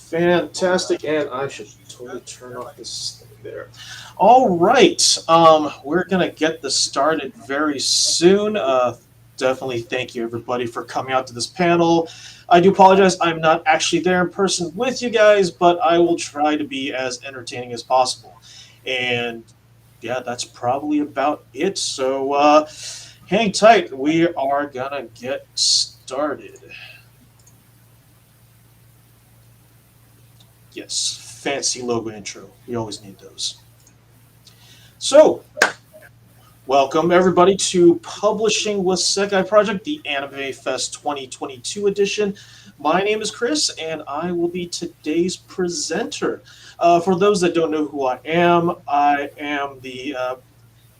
Fantastic, and I should totally turn off this thing there. All right, we're gonna get this started very soon. Definitely thank you everybody for coming out to this panel. I do apologize, I'm not actually there in person with you guys, but I will try to be as entertaining as possible. And yeah, that's probably about it. So hang tight, we are gonna get started. Yes, fancy logo intro. We always need those. So, welcome everybody to Publishing with Sekai Project, the Animefest 2022 edition. My name is Chris, and I will be today's presenter. For those that don't know who I am the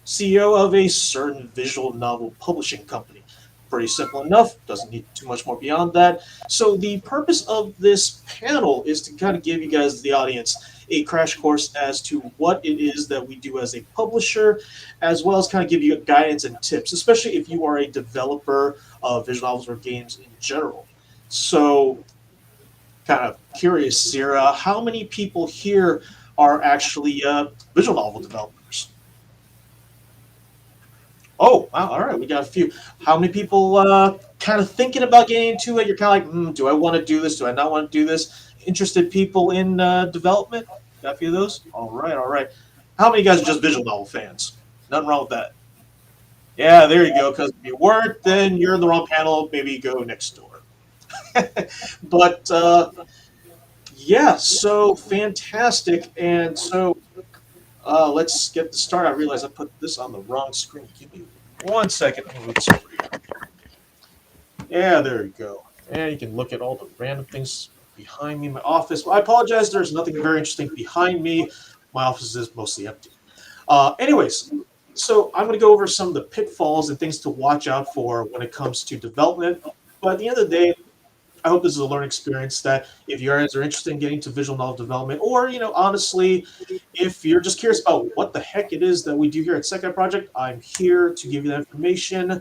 CEO of a certain visual novel publishing company. Pretty simple enough, doesn't need too much more beyond that. So the purpose of this panel is to kind of give you guys, the audience, a crash course as to what it is that we do as a publisher, as well as kind of give you guidance and tips, especially if you are a developer of visual novels or games in general. So kind of curious, Sarah, how many people here are actually visual novel developers? Oh, wow, all right, we got a few. How many people kind of thinking about getting into it? You're kind of like, do I want to do this? Do I not want to do this? Interested people in development? Got a few of those? All right, all right. How many guys are just visual novel fans? Nothing wrong with that. Yeah, there you go. Because if you weren't, then you're in the wrong panel. Maybe go next door. But yeah, so fantastic. And so let's get the start. I realize I put this on the wrong screen. Give me 1 second. Move this over here. Yeah, there you go. And you can look at all the random things behind me in my office. Well, I apologize. There's nothing very interesting behind me. My office is mostly empty. Anyways, so I'm going to go over some of the pitfalls and things to watch out for when it comes to development. But at the end of the day, I hope this is a learning experience that if you guys are interested in getting to visual novel development, or, honestly, if you're just curious about what the heck it is that we do here at Sekai Project, I'm here to give you that information.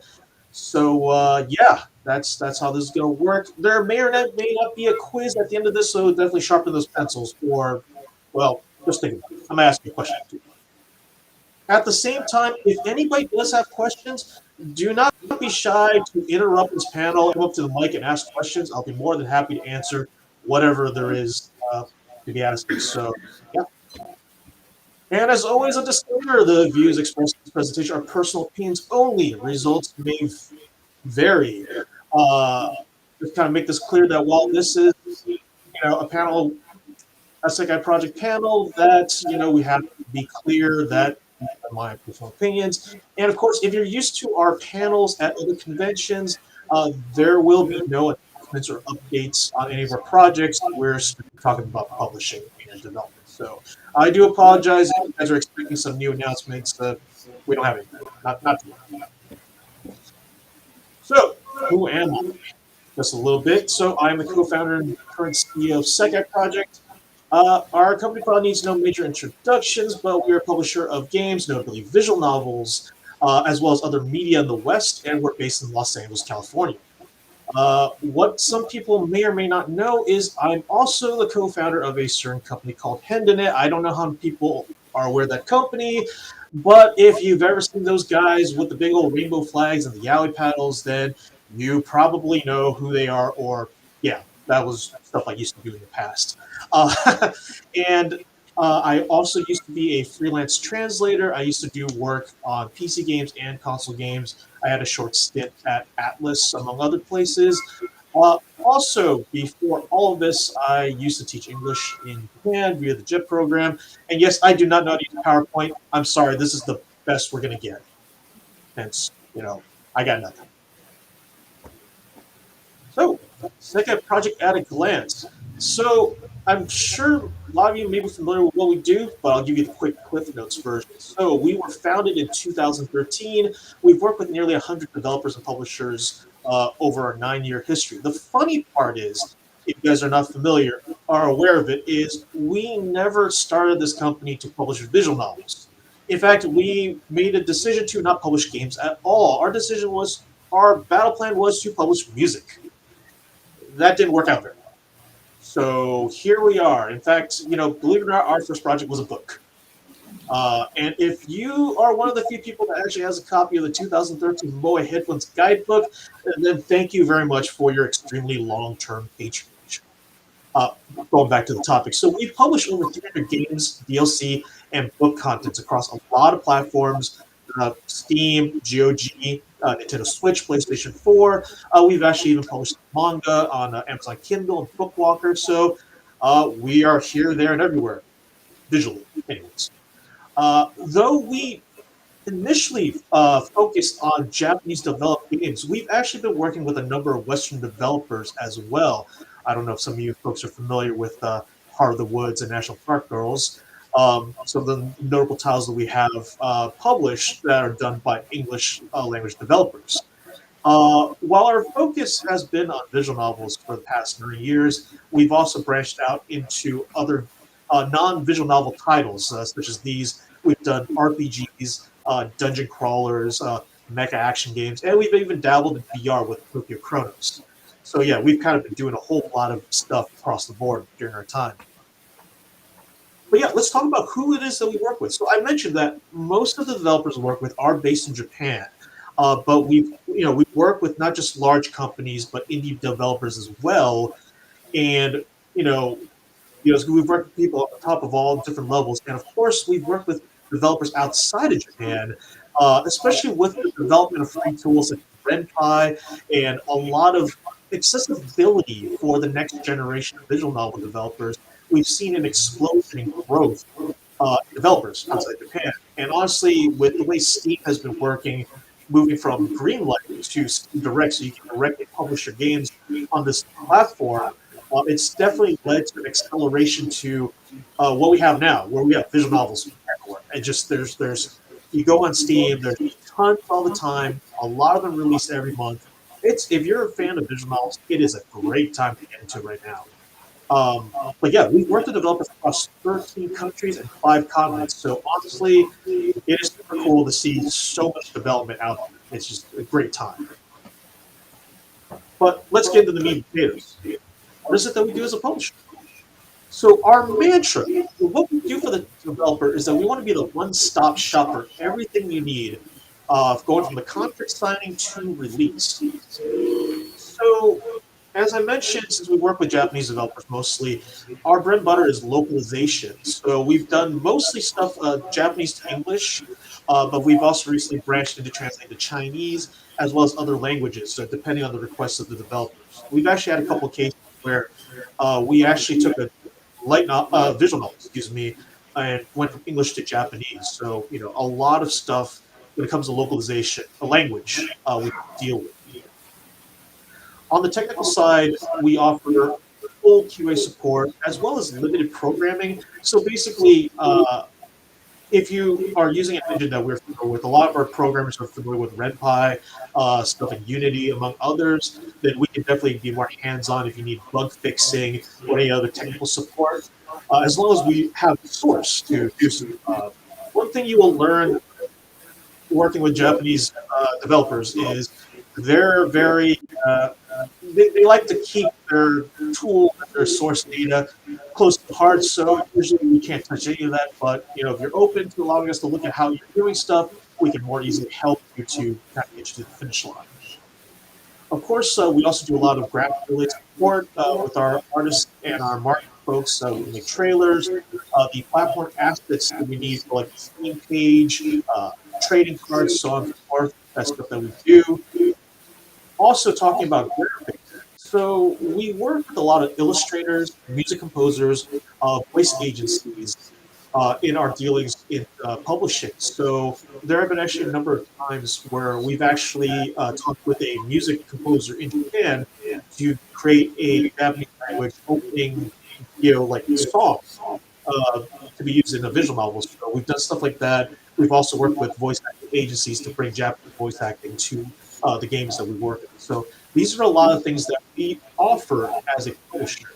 So, yeah, that's how this is going to work. There may not be a quiz at the end of this, so definitely sharpen those pencils. Or, well, just think about it. I'm going to ask you a question. At the same time, if anybody does have questions, do not be shy to interrupt this panel, come up to the mic and ask questions. I'll be more than happy to answer whatever there is to be asked. So, yeah. And as always, a disclaimer, the views expressed in this presentation are personal opinions only. Results may vary. Just kind of make this clear that while this is, a panel, a Sekai Project panel, that, we have to be clear that my personal opinions. And of course, if you're used to our panels at other conventions, there will be no announcements or updates on any of our projects. We're talking about publishing and development. So I do apologize if you guys are expecting some new announcements. We don't have any. Not too much. So who am I? Just a little bit. So I'm the co-founder and current CEO of Sekai Project. Our company probably needs no major introductions, but we're a publisher of games, notably visual novels, as well as other media in the West, and we're based in Los Angeles, California. What some people may or may not know is I'm also the co-founder of a certain company called Hendenet. I don't know how many people are aware of that company, but if you've ever seen those guys with the big old rainbow flags and the yaoi paddles, then you probably know who they are, or yeah, that was stuff I used to do in the past. And I also used to be a freelance translator. I used to do work on PC games and console games. I had a short stint at Atlas, among other places. Also, before all of this, I used to teach English in Japan via the JET program. And yes, I do not know how to use PowerPoint. I'm sorry, this is the best we're going to get. Hence, I got nothing. So, Sekai Project at a glance. So, I'm sure a lot of you may be familiar with what we do, but I'll give you the quick Cliff Notes version. So, we were founded in 2013. We've worked with nearly 100 developers and publishers over our 9-year history. The funny part is, if you guys are not familiar or aware of it, is we never started this company to publish visual novels. In fact, we made a decision to not publish games at all. Our battle plan was to publish music. That didn't work out very well. So here we are. In fact, believe it or not, our first project was a book. And if you are one of the few people that actually has a copy of the 2013 MOA Headphones Guidebook, then thank you very much for your extremely long-term patronage. Uh, Going back to the topic, so we've published over 300 games, DLC, and book contents across a lot of platforms: Steam, GOG, Nintendo Switch, PlayStation 4. We've actually even published manga on Amazon Kindle and Bookwalker. So we are here, there, and everywhere, visually, anyways. Though we initially focused on Japanese developed games, we've actually been working with a number of Western developers as well. I don't know if some of you folks are familiar with Heart of the Woods and National Park Girls. Some of the notable titles that we have published that are done by English language developers. While our focus has been on visual novels for the past 9 years, we've also branched out into other non-visual novel titles, such as these. We've done RPGs, dungeon crawlers, mecha action games, and we've even dabbled in VR with Tokyo Chronos. So yeah, we've kind of been doing a whole lot of stuff across the board during our time. But yeah, let's talk about who it is that we work with. So I mentioned that most of the developers we work with are based in Japan, but we work with not just large companies but indie developers as well. And you know, we've worked with people on top of all different levels, and of course, we've worked with developers outside of Japan, especially with the development of free tools like Renpai and a lot of accessibility for the next generation of visual novel developers. We've seen an explosion in growth in developers outside Japan, and honestly, with the way Steam has been working, moving from Greenlight to Steam Direct, so you can directly publish your games on this platform, it's definitely led to an acceleration to what we have now, where we have visual novels everywhere. And just there's you go on Steam, there's tons all the time. A lot of them released every month. It's If you're a fan of visual novels, it is a great time to get into it right now. But yeah, we've worked with developers across 13 countries and 5 continents. So honestly, it is super cool to see so much development out there. It's just a great time. But let's get into the meat and potatoes. What is it that we do as a publisher? So our mantra, what we do for the developer is that we want to be the one-stop shop for everything you need, going from the contract signing to release. So, as I mentioned, since we work with Japanese developers mostly, our bread and butter is localization. So we've done mostly stuff Japanese to English, but we've also recently branched into translating to Chinese as well as other languages, so depending on the requests of the developers. We've actually had a couple of cases where we actually took a visual novel, excuse me, and went from English to Japanese. So a lot of stuff when it comes to localization, a language we deal with. On the technical side, we offer full QA support as well as limited programming. So basically, if you are using an engine that we're familiar with, a lot of our programmers are familiar with Ren'Py, stuff in Unity, among others, then we can definitely be more hands-on if you need bug fixing or any other technical support, as long as we have the source to do so. One thing you will learn working with Japanese developers is they're very they like to keep their tool and their source data close to the heart. So usually we can't touch any of that. But if you're open to allowing us to look at how you're doing stuff, we can more easily help you to kind of get you to the finish line. Of course, we also do a lot of graphic-related support with our artists and our marketing folks. We make trailers, the platform assets that we need for like the Steam page, trading cards, so on and so forth. That's stuff that we do. Also talking about graphics. So we work with a lot of illustrators, music composers, voice agencies in our dealings in publishing. So there have been actually a number of times where we've actually talked with a music composer in Japan to create a Japanese language opening, like songs to be used in a visual novel. So we've done stuff like that. We've also worked with voice acting agencies to bring Japanese voice acting to the games that we work on. So these are a lot of things that we offer as a publisher.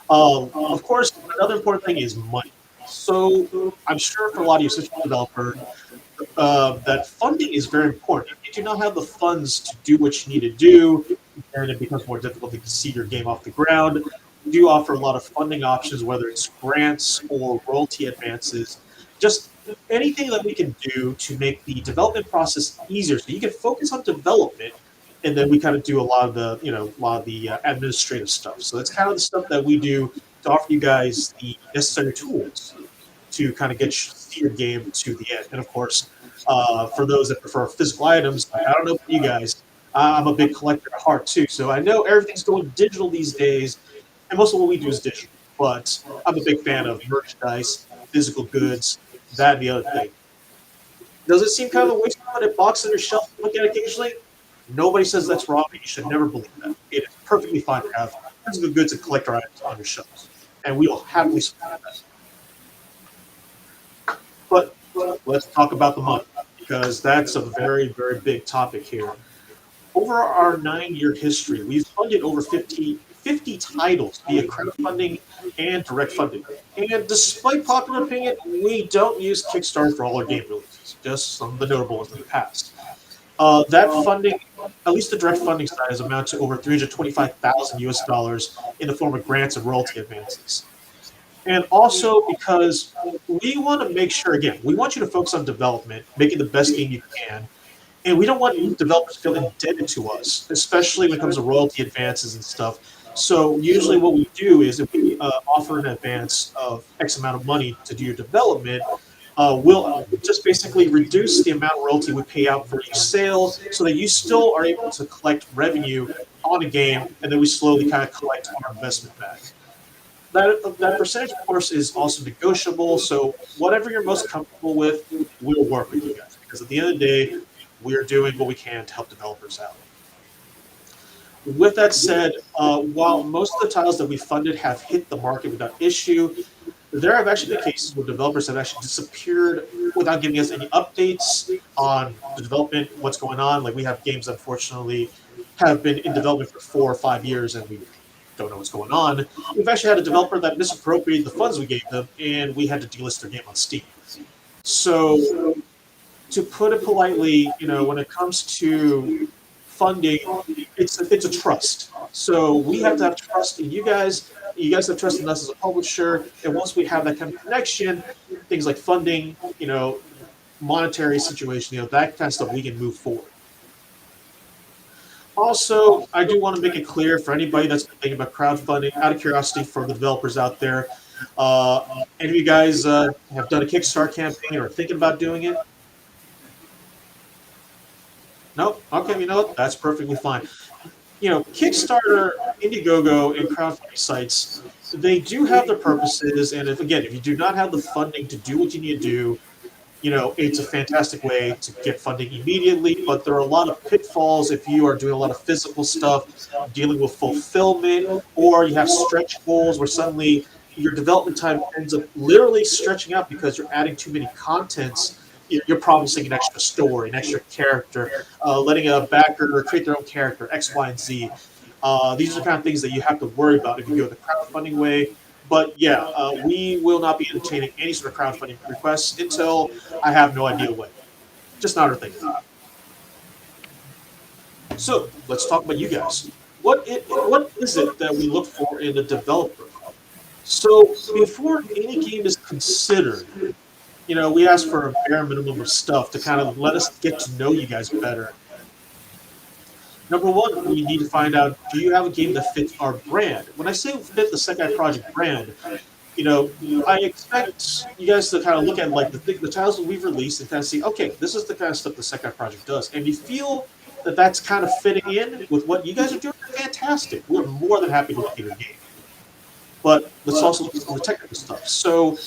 Of course, another important thing is money. So I'm sure for a lot of you, such a developer, that funding is very important. If you do not have the funds to do what you need to do, and it becomes more difficult to see your game off the ground. We do offer a lot of funding options, whether it's grants or royalty advances, just anything that we can do to make the development process easier so you can focus on development, and then we kind of do a lot of the administrative stuff. So that's kind of the stuff that we do to offer you guys the necessary tools to kind of get see your game to the end. And of course, for those that prefer physical items, I don't know about you guys, I'm a big collector at heart too. So I know everything's going digital these days, and most of what we do is digital. But I'm a big fan of merchandise, physical goods, that and the other thing. Does it seem kind of a waste of money to box on your shelf and look at it occasionally? Nobody says that's wrong, and you should never believe that. It is perfectly fine to have physical goods and collector items on your shelves, and we will happily support that. But let's talk about the money, because that's a very, very big topic here. Over our 9-year history, we've funded over 50 titles via crowdfunding and direct funding. And despite popular opinion, we don't use Kickstarter for all our game releases, just some of the notable ones in the past. That funding, at least the direct funding side, has amounted to over 325,000 US dollars in the form of grants and royalty advances. And also because we want to make sure, again, we want you to focus on development, making the best game you can, and we don't want developers to feel indebted to us, especially when it comes to royalty advances and stuff. So usually what we do is if we offer an advance of X amount of money to do your development, we'll just basically reduce the amount of royalty we pay out for each sale so that you still are able to collect revenue on a game, and then we slowly kind of collect our investment back. That percentage, of course, is also negotiable. So whatever you're most comfortable with, we'll work with you guys. Because at the end of the day, we're doing what we can to help developers out. With that said, while most of the titles that we funded have hit the market without issue, there have actually been cases where developers have actually disappeared without giving us any updates on the development, what's going on. Like we have games, unfortunately, have been in development for 4 or 5 years, and we don't know what's going on. We've actually had a developer that misappropriated the funds we gave them, and we had to delist their game on Steam. So, to put it politely, when it comes to funding, it's a trust. So we have to have trust in you guys. You guys have trust in us as a publisher, and once we have that kind of connection, things like funding, monetary situation, that kind of stuff, we can move forward. Also, I do want to make it clear for anybody that's been thinking about crowdfunding, out of curiosity for the developers out there, any of you guys have done a Kickstarter campaign or thinking about doing it? Nope. Okay, that's perfectly fine. Kickstarter, Indiegogo, and crowdfunding sites, they do have their purposes. And if you do not have the funding to do what you need to do, it's a fantastic way to get funding immediately, but there are a lot of pitfalls if you are doing a lot of physical stuff, dealing with fulfillment, or you have stretch goals where suddenly your development time ends up literally stretching out because you're adding too many contents. You're promising an extra story, an extra character, letting a backer create their own character, X, Y, and Z. These are the kind of things that you have to worry about if you go the crowdfunding way. But yeah, we will not be entertaining any sort of crowdfunding requests until I have no idea when. Just not our thing. So let's talk about you guys. What is it that we look for in a developer? So before any game is considered, we ask for a bare minimum of stuff to kind of let us get to know you guys better. Number one, we need to find out, do you have a game that fits our brand? When I say fit the Sekai Project brand, I expect you guys to kind of look at like the titles that we've released and kind of see, okay, this is the kind of stuff the Sekai Project does. And if you feel that that's kind of fitting in with what you guys are doing, fantastic. We're more than happy to look at your game. But let's also look at some of the technical stuff. So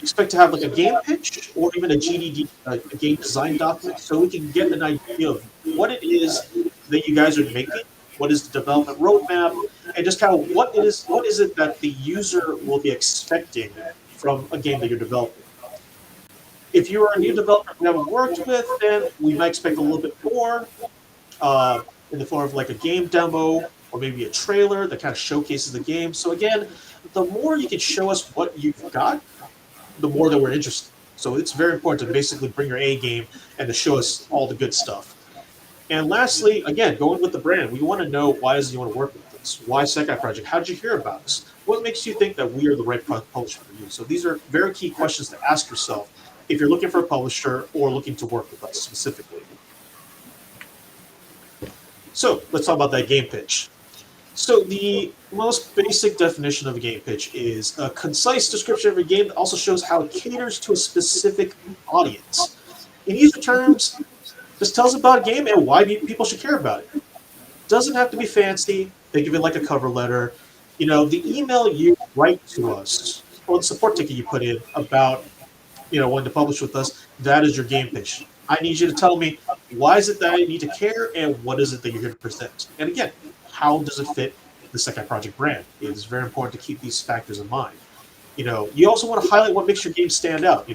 expect to have like a game pitch or even a GDD, a game design document, so we can get an idea of what it is that you guys are making, what is the development roadmap, and just kind of what is it that the user will be expecting from a game that you're developing. If you are a new developer we haven't worked with, then we might expect a little bit more in the form of like a game demo or maybe a trailer that kind of showcases the game. So again, the more you can show us what you've got, the more that we're interested. So it's very important to basically bring your A game and to show us all the good stuff. And lastly, again, going with the brand, we want to know why does you want to work with us? Why Sekai Project? How did you hear about us? What makes you think that we are the right publisher for you? So these are very key questions to ask yourself if you're looking for a publisher or looking to work with us specifically. So let's talk about that game pitch. So the most basic definition of a game pitch is a concise description of a game that also shows how it caters to a specific audience. In user terms, just tells about a game and why people should care about it. Doesn't have to be fancy. Think of it like a cover letter. The email you write to us or the support ticket you put in about wanting to publish with us, that is your game pitch. I need you to tell me why is it that I need to care and what is it that you're going to present. And again, how does it fit the Sekai Project brand? It is very important to keep these factors in mind. You also want to highlight what makes your game stand out.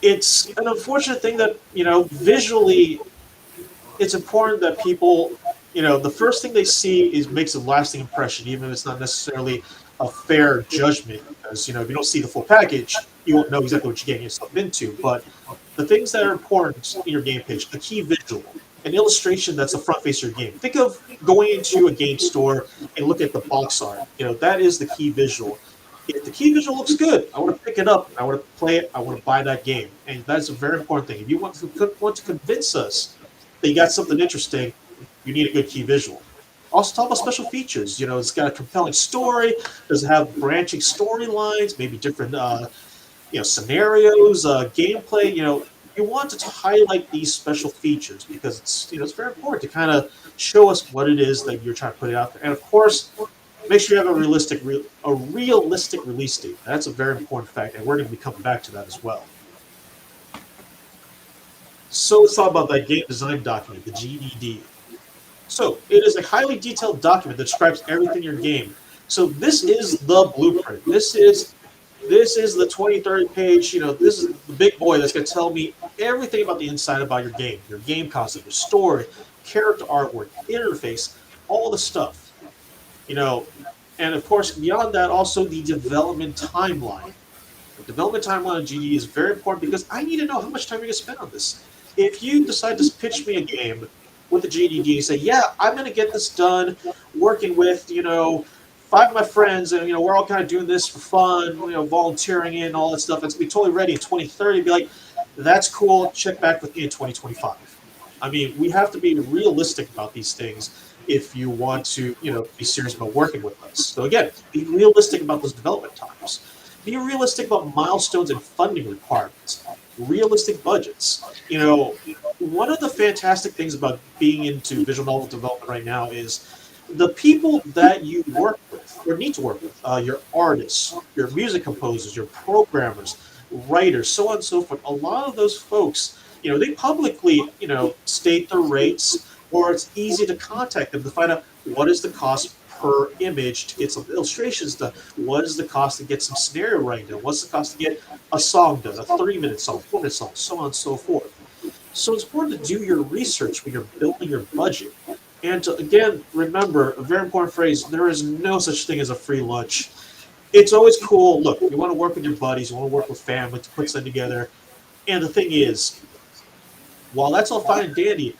It's an unfortunate thing that visually it's important that people, the first thing they see makes a lasting impression, even if it's not necessarily a fair judgment, because if you don't see the full package, you won't know exactly what you're getting yourself into. But the things that are important in your game pitch: a key visual, an illustration that's the front face of your game. Think of going into a game store and look at the box art. That is the key visual. If the key visual looks good, I want to pick it up, I want to play it, I want to buy that game. And that's a very important thing. If you want to convince us that you got something interesting, you need a good key visual. Also, talk about special features. It's got a compelling story. Does it have branching storylines? Maybe different, scenarios, gameplay. You want to highlight these special features because it's very important to kind of show us what it is that you're trying to put out there. And of course, make sure you have a realistic release date. That's a very important fact, and we're going to be coming back to that as well. So let's talk about that game design document, the GDD. So it is a highly detailed document that describes everything in your game. So this is the blueprint. This is the 20, 30 page, this is the big boy that's going to tell me everything about the inside about your game concept, your story, character artwork, interface, all the stuff. And of course, beyond that, also the development timeline. The development timeline of GD is very important because I need to know how much time you're going to spend on this. If you decide to pitch me a game with the GDD and say, yeah, I'm going to get this done working with, 5 of my friends, and, we're all kind of doing this for fun, volunteering in, all that stuff, it's going to be totally ready in 2030, be like, that's cool, check back with me in 2025. I mean, we have to be realistic about these things if you want to, be serious about working with us. So again, be realistic about those development times. Be realistic about milestones and funding requirements. Realistic budgets. One of the fantastic things about being into visual novel development right now is the people that you work with or need to work with. Your artists, your music composers, your programmers, writers, so on and so forth. A lot of those folks, they publicly, state their rates, or it's easy to contact them to find out what is the cost per image to get some illustrations done. What is the cost to get some scenario writing done? What's the cost to get a song done, a 3-minute song, 4-minute song, so on and so forth. So it's important to do your research when you're building your budget. And to, again, remember, a very important phrase, there is no such thing as a free lunch. It's always cool. Look, you want to work with your buddies, you want to work with family to put something together. And the thing is, while that's all fine and dandy,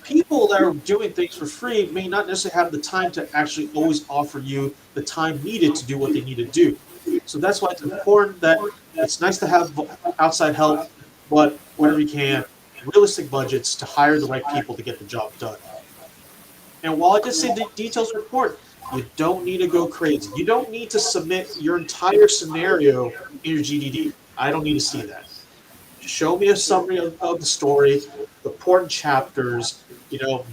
people that are doing things for free may not necessarily have the time to actually always offer you the time needed to do what they need to do. So that's why it's important that it's nice to have outside help, but whenever you can, realistic budgets to hire the right people to get the job done. And while I just say the details are important, you don't need to go crazy. You don't need to submit your entire scenario in your GDD. I don't need to see that. Show me a summary of the story, the important chapters,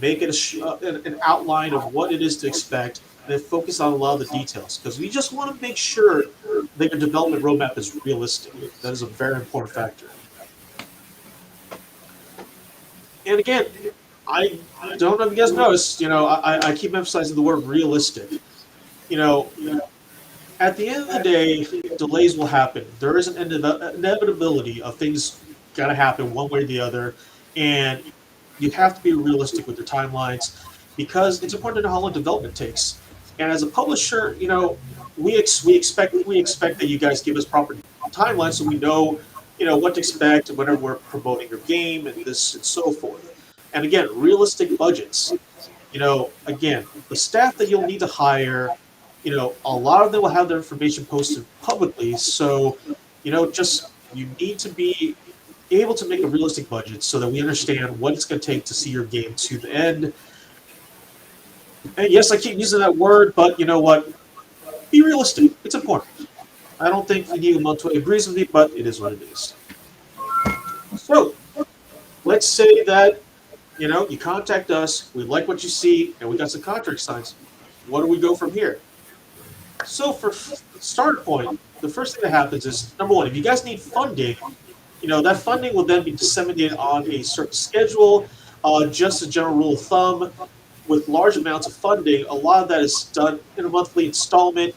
make it an outline of what it is to expect, and then focus on a lot of the details. Because we just want to make sure that your development roadmap is realistic. That is a very important factor. And again, I don't know if you guys noticed, I keep emphasizing the word realistic. At the end of the day, delays will happen. There is an inevitability of things got to happen one way or the other, and you have to be realistic with your timelines because it's important to know how long development takes. And as a publisher, we expect that you guys give us proper timelines so we know, what to expect whenever we're promoting your game and this and so forth. And again, realistic budgets. Again, the staff that you'll need to hire, a lot of them will have their information posted publicly. So, just you need to be able to make a realistic budget so that we understand what it's going to take to see your game to the end. And yes, I keep using that word, but you know what? Be realistic. It's important. I don't think Inigo Montoya agrees with me, but it is what it is. So, let's say that, you contact us, we like what you see, and we got some contract signs. What do we go from here? So, for start point, the first thing that happens is, number one, if you guys need funding, that funding will then be disseminated on a certain schedule. Just a general rule of thumb, with large amounts of funding, a lot of that is done in a monthly installment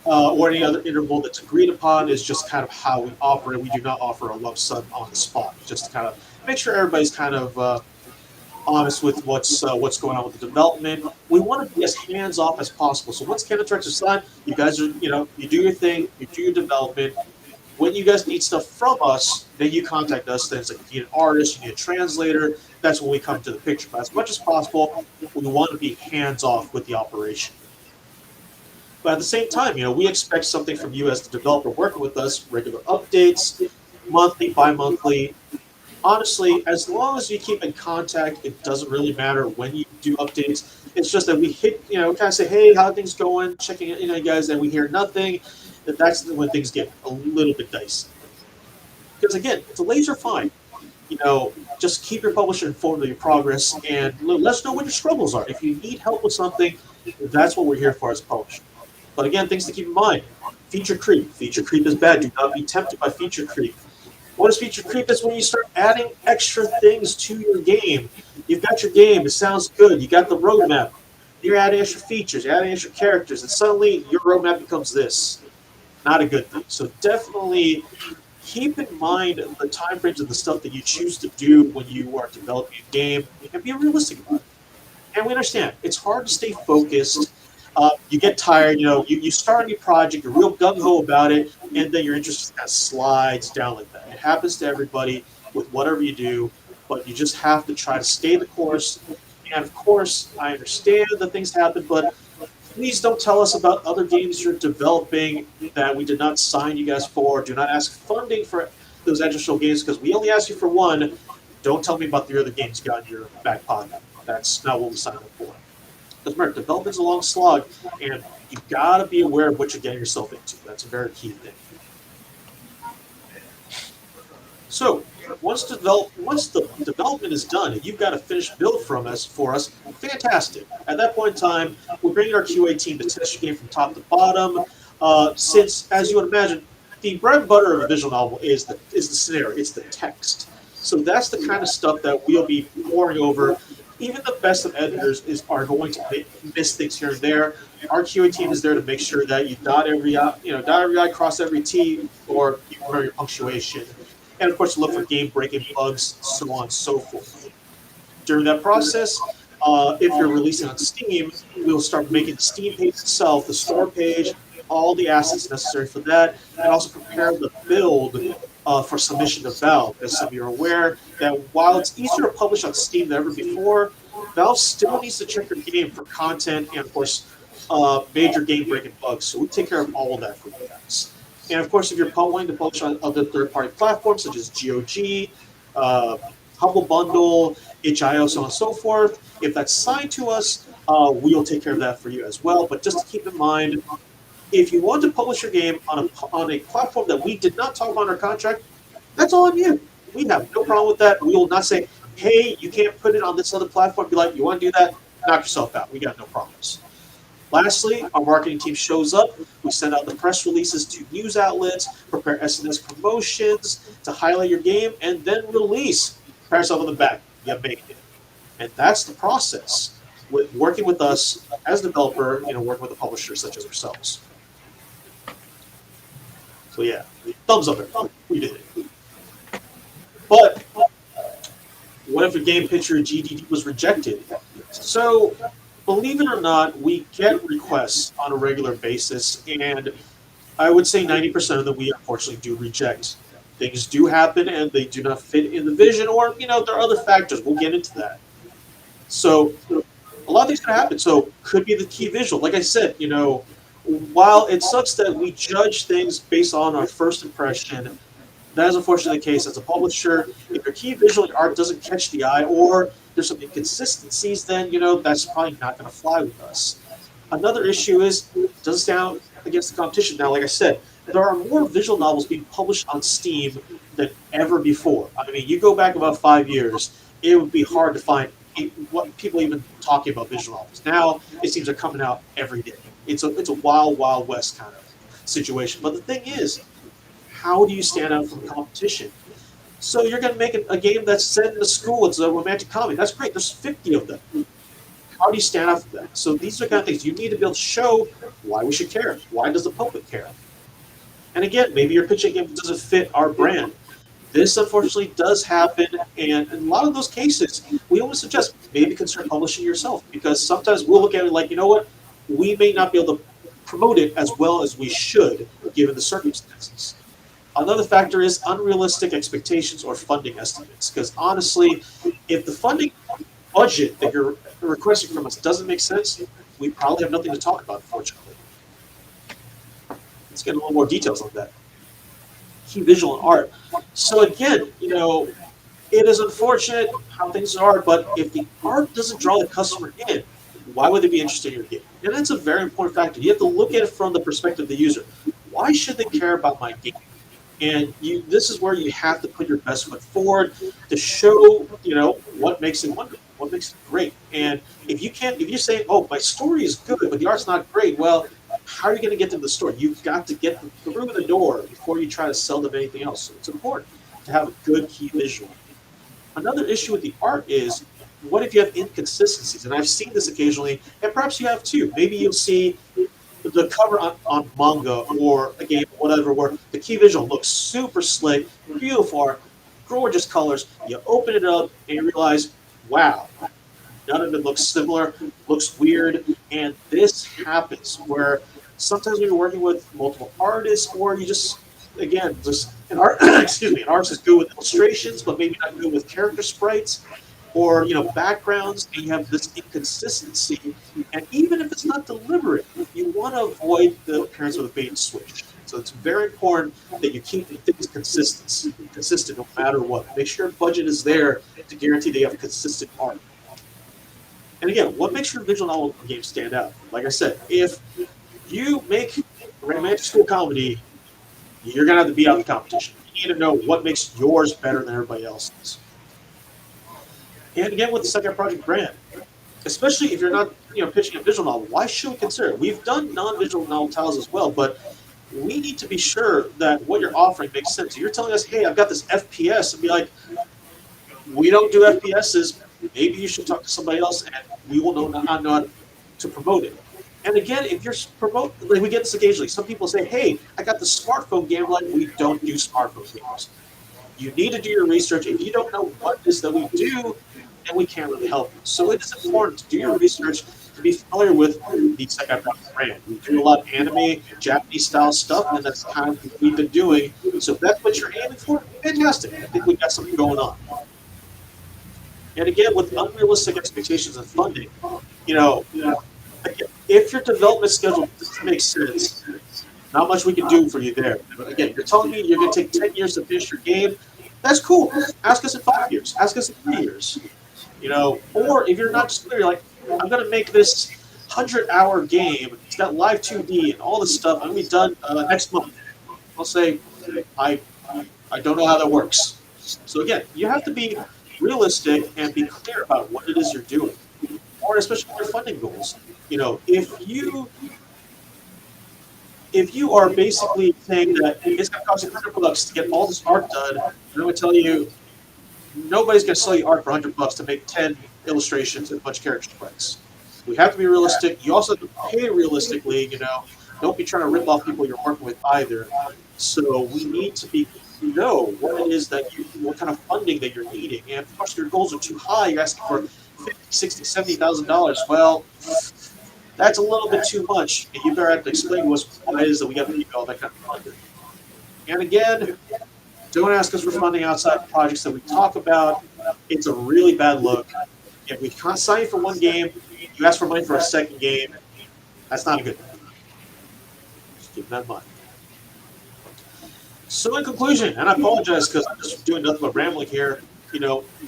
or any other interval that's agreed upon is just kind of how we operate. We do not offer a lump sum on the spot, just to kind of make sure everybody's kind of honest with what's going on with the development. We want to be as hands off as possible. So once contracts are signed, you guys are, you do your thing, you do your development. When you guys need stuff from us, then you contact us. Then it's like you need an artist, you need a translator. That's when we come to the picture. But as much as possible, we want to be hands off with the operation. But at the same time, we expect something from you as the developer working with us, regular updates, monthly, bi-monthly. Honestly, as long as you keep in contact, it doesn't really matter when you do updates. It's just that we hit, kind of say, hey, how are things going? Checking in, guys, and we hear nothing. That's when things get a little bit dicey. Because again, delays are fine. Just keep your publisher informed of your progress and let us know what your struggles are. If you need help with something, that's what we're here for as a publisher. But again, things to keep in mind. Feature creep. Feature creep is bad. Do not be tempted by feature creep. What is feature creep? Is when you start adding extra things to your game. You've got your game. It sounds good. You got the roadmap. You're adding extra features. You're adding extra characters. And suddenly your roadmap becomes this. Not a good thing. So definitely keep in mind the time frames of the stuff that you choose to do when you are developing a game and be realistic about it. And we understand it's hard to stay focused. You get tired, you start a new project, you're real gung-ho about it, and then your interest kind of slides down like that. It happens to everybody with whatever you do, but you just have to try to stay the course. And of course, I understand that things happen, but please don't tell us about other games you're developing that we did not sign you guys for. Do not ask funding for those additional games because we only asked you for one. Don't tell me about the other games you got in your back pocket. That's not what we signed up for. Because remember, development's a long slog, and you gotta be aware of what you're getting yourself into. That's a very key thing. So once the development is done and you've got a finished build for us, fantastic. At that point in time, we're bringing our QA team to test your game from top to bottom. Since, as you would imagine, the bread and butter of a visual novel is the scenario, it's the text. So that's the kind of stuff that we'll be pouring over. Even the best of editors are going to miss things here and there. Our QA team is there to make sure that you dot every I, cross every T, or you remember your punctuation. And of course, look for game-breaking bugs, so on and so forth. During that process, if you're releasing on Steam, we'll start making the Steam page itself, the store page, all the assets necessary for that, and also prepare the build for submission to Valve. As some of you are aware, that while it's easier to publish on Steam than ever before, Valve still needs to check your game for content and, of course, major game-breaking bugs. So we take care of all of that for you guys. And of course, if you're wanting to publish on other third-party platforms such as GOG, Humble Bundle, itch.io, so on and so forth, if that's signed to us, we'll take care of that for you as well. But just to keep in mind, if you want to publish your game on a platform that we did not talk about in our contract, that's all on you. We have no problem with that. We will not say, hey, you can't put it on this other platform. Be like, you want to do that? Knock yourself out. We got no problems. Lastly, our marketing team shows up. We send out the press releases to news outlets, prepare SNS promotions to highlight your game, and then release. Pat yourself on the back. You made it. And that's the process with working with us as a developer, working with a publisher such as ourselves. So yeah, thumbs up there. We did it. But what if a game pitch or a GDD was rejected? So believe it or not, we get requests on a regular basis, and I would say 90% of them we unfortunately do reject. Things do happen, and they do not fit in the vision, or there are other factors. We'll get into that. So a lot of things can happen. So could be the key visual. Like I said, while it sucks that we judge things based on our first impression, that is unfortunately the case. As a publisher, if your key visual and art doesn't catch the eye, or there's some inconsistencies, then that's probably not going to fly with us. Another issue is, does it stand out against the competition? Now, like I said, there are more visual novels being published on Steam than ever before. I mean, you go back about 5 years, it would be hard to find what people even talking about visual novels. Now it seems they're coming out every day. It's a wild, wild west kind of situation. But the thing is, how do you stand out from the competition? So you're going to make a game that's set in a school. It's a romantic comedy. That's great. There's 50 of them. How do you stand out from that? So these are the kind of things you need to be able to show why we should care. Why does the public care? And again, maybe your pitching game doesn't fit our brand. This unfortunately does happen, and in a lot of those cases, we always suggest maybe consider publishing yourself, because sometimes we'll look at it like, you know what, we may not be able to promote it as well as we should given the circumstances. Another factor is unrealistic expectations or funding estimates, because honestly, if the funding budget that you're requesting from us doesn't make sense, we probably have nothing to talk about, unfortunately. Let's get a little more details on that. Key visual and art. So again, it is unfortunate how things are, but if the art doesn't draw the customer in, why would they be interested in your game? And that's a very important factor. You have to look at it from the perspective of the user. Why should they care about my game? And this is where you have to put your best foot forward to show, what makes it wonderful, what makes it great. And if you're saying, oh, my story is good, but the art's not great, well, how are you going to get them the story? You've got to get them through the door before you try to sell them anything else. So it's important to have a good key visual. Another issue with the art is, what if you have inconsistencies? And I've seen this occasionally, and perhaps you have too. Maybe you'll see the cover on manga or a game, whatever, where the key visual looks super slick, beautiful art, gorgeous colors. You open it up and you realize, wow, none of it looks similar, looks weird. And this happens where sometimes when you're working with multiple artists, or you just an artist is good with illustrations, but maybe not good with character sprites, or backgrounds, and you have this inconsistency. And even if it's not deliberate, you want to avoid the appearance of a bait and switch. So it's very important that you keep things consistent no matter what. Make sure your budget is there to guarantee they have consistent art. And again, what makes your visual novel game stand out? Like I said, if you make romantic school comedy, you're going to have to beat out the competition. You need to know what makes yours better than everybody else's. And again, with the Sekai Project brand, especially if you're not pitching a visual novel, why should we consider it? We've done non-visual novel titles as well, but we need to be sure that what you're offering makes sense. You're telling us, hey, I've got this FPS, and be like, we don't do FPSs. Maybe you should talk to somebody else, and we will not know how to promote it. And again, if you're we get this occasionally. Some people say, hey, I got the smartphone game. Like, we don't do smartphone games. You need to do your research. If you don't know what it is that we do, then we can't really help you. So it is important to do your research, to be familiar with the Sekai Project brand. We do a lot of anime, Japanese style stuff, and that's kind of what we've been doing. So if that's what you're aiming for, fantastic. I think we've got something going on. And again, with unrealistic expectations and funding, again, if your development schedule doesn't make sense, not much we can do for you there. But again, you're telling me you're going to take 10 years to finish your game. That's cool. Ask us in 5 years. Ask us in 3 years. Or if you're not just clear, like, I'm going to make this 100-hour game. It's got live 2D and all this stuff. I'm going to be done next month. I'll say, I don't know how that works. So again, you have to be realistic and be clear about what it is you're doing, or especially your funding goals. If you are basically saying that it's going to cost you $100 to get all this art done, I'm going to tell you, nobody's going to sell you art for $100 to make 10 illustrations and a bunch of character sprites. We have to be realistic. You also have to pay realistically. Don't be trying to rip off people you're working with either. So we need to know what it is what kind of funding that you're needing. And of course, your goals are too high. You're asking for $50,000, $60,000, $70,000. Well, that's a little bit too much, and you better have to explain to us why it is that we got to keep all that kind of funding. And again, don't ask us for funding outside projects that we talk about. It's a really bad look. If we can't sign you for one game, you ask for money for a second game, that's not a good thing. Just keep that in mind. So in conclusion, and I apologize because I'm just doing nothing but rambling here,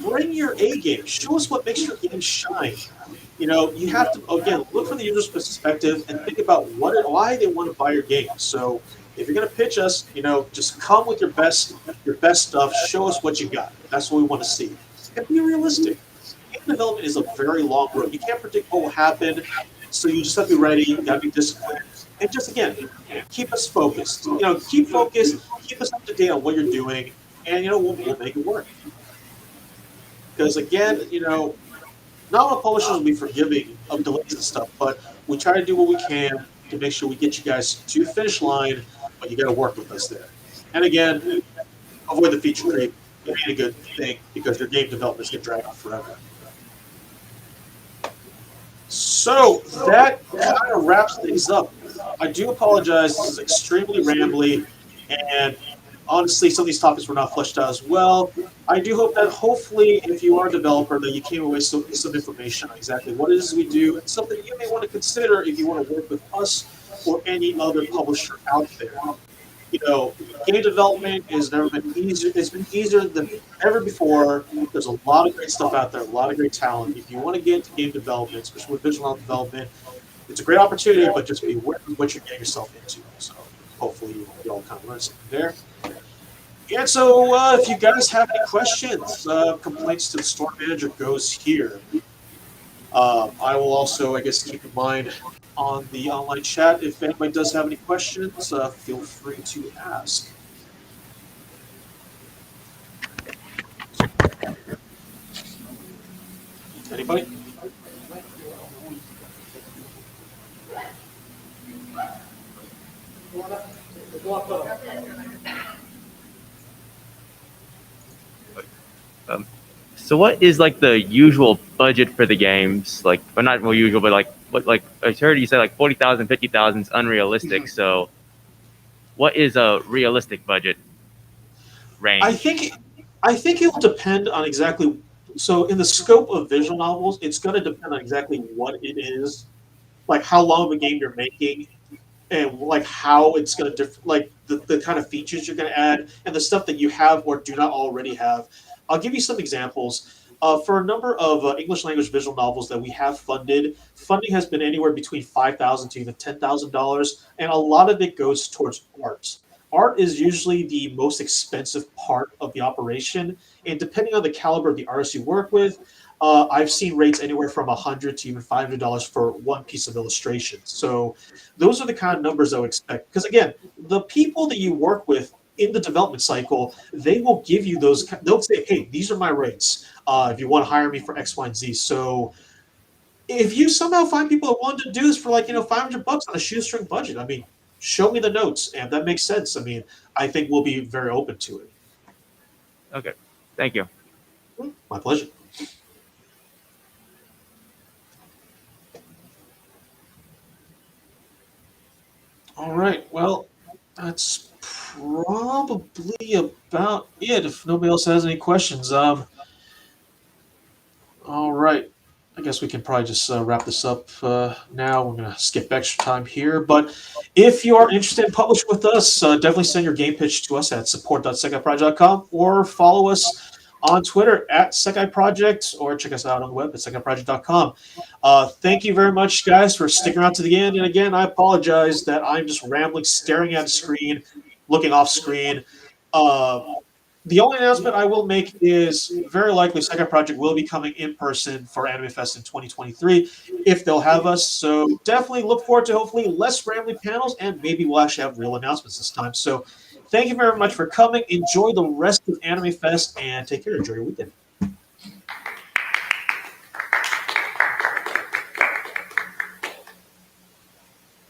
bring your A game. Show us what makes your game shine. You have to, again, look from the user's perspective and think about why they want to buy your game. So if you're going to pitch us, just come with your best stuff. Show us what you got. That's what we want to see. And be realistic. Game development is a very long road. You can't predict what will happen, so you just have to be ready. You got to be disciplined. And just, again, keep us focused. Keep focused. Keep us up to date on what you're doing, and, we'll make it work. Because, again, not all publishers will be forgiving of delays and stuff, but we try to do what we can to make sure we get you guys to the finish line, but you got to work with us there. And again, avoid the feature creep. It ain't a good thing because your game developments get dragged on forever. So that kind of wraps things up. I do apologize. This is extremely rambly, and honestly, some of these topics were not fleshed out as well. I do hope that hopefully, if you are a developer, that you came away with some information on exactly what it is we do, and something you may want to consider if you want to work with us or any other publisher out there. Game development has never been easier. It's been easier than ever before. There's a lot of great stuff out there, a lot of great talent. If you want to get into game development, especially with visual novel development, it's a great opportunity, but just be aware of what you're getting yourself into. So hopefully you all kind of learn something there. And so if you guys have any questions, complaints to the store manager goes here. I will also, I guess, keep in mind on the online chat, if anybody does have any questions, feel free to ask. Anybody? So what is like the usual budget for the games? Like, but not more usual, but like I heard you say like 40,000, 50,000 is unrealistic. So what is a realistic budget range? I think it will depend on exactly. So in the scope of visual novels, it's going to depend on exactly what it is, like how long of a game you're making, and like how it's going to like the kind of features you're going to add and the stuff that you have or do not already have. I'll give you some examples. For a number of English language visual novels that we have funded, funding has been anywhere between $5,000 to even $10,000, and a lot of it goes towards art. Art is usually the most expensive part of the operation, and depending on the caliber of the artists you work with, I've seen rates anywhere from $100 to even $500 for one piece of illustration. So those are the kind of numbers I would expect. Because again, the people that you work with in the development cycle, they will give you those. They'll say, "Hey, these are my rates. If you want to hire me for X, Y, and Z." So if you somehow find people that want to do this for like $500 on a shoestring budget, I mean, show me the notes, and if that makes sense. I mean, I think we'll be very open to it. Okay, thank you. My pleasure. All right. Well, that's probably about it. If nobody else has any questions, all right. I guess we can probably just wrap this up now. We're going to skip extra time here. But if you are interested in publishing with us, definitely send your game pitch to us at support.sekaiproject.com or follow us on Twitter at Sekai Project or check us out on the web at sekaiproject.com. Thank you very much, guys, for sticking around to the end. And again, I apologize that I'm just rambling, staring at a screen, looking off screen. The only announcement I will make is very likely Sekai Project will be coming in person for Animefest in 2023 if they'll have us. So definitely look forward to hopefully less rambling panels and maybe we'll actually have real announcements this time. So thank you very much for coming. Enjoy the rest of Animefest and take care. Enjoy your weekend.